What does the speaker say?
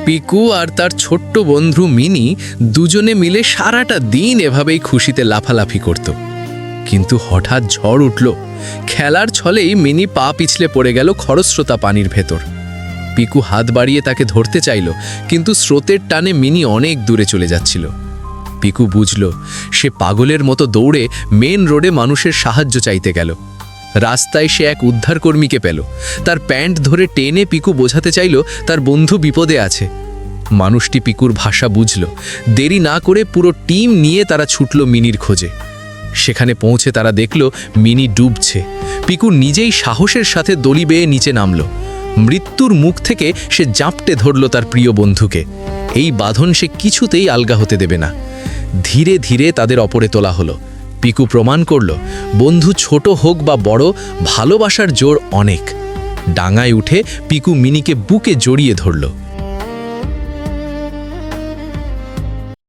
পিকু আর তার ছোট্ট বন্ধু মিনি দুজনে মিলে সারাটা দিন এভাবেই খুশিতে লাফালাফি করত। কিন্তু হঠাৎ ঝড় উঠল। খেলার ছলেই মিনি পা পিছলে পড়ে গেল খরস্রোতা পানির ভেতর। পিকু হাত বাড়িয়ে তাকে ধরতে চাইল, কিন্তু স্রোতের টানে মিনি অনেক দূরে চলে যাচ্ছিল। পিকু বুঝল সে পাগলের মতো দৌড়ে মেন রোডে মানুষের সাহায্য চাইতে গেল। রাস্তায় সে এক উদ্ধারকর্মীকে পেল। তার প্যান্ট ধরে টেনে পিকু বোঝাতে চাইল তার বন্ধু বিপদে আছে। মানুষটি পিকুর ভাষা বুঝল। দেরি না করে পুরো টিম নিয়ে তারা ছুটল মিনির খোঁজে। সেখানে পৌঁছে তারা দেখল মিনি ডুবছে। পিকু নিজেই সাহসের সাথে দড়ি বেয়ে নিচে নামল। মৃত্যুর মুখ থেকে সে জাপটে ধরল তার প্রিয় বন্ধুকে। এই বাঁধন সে কিছুতেই আলগা হতে দেবে না। ধীরে ধীরে তাদের অপরে তোলা হলো। পিকু প্রমাণ করল, বন্ধু ছোট হোক বা বড়, ভালোবাসার জোর অনেক। ডাঙায় উঠে পিকু মিনিকে বুকে জড়িয়ে ধরল।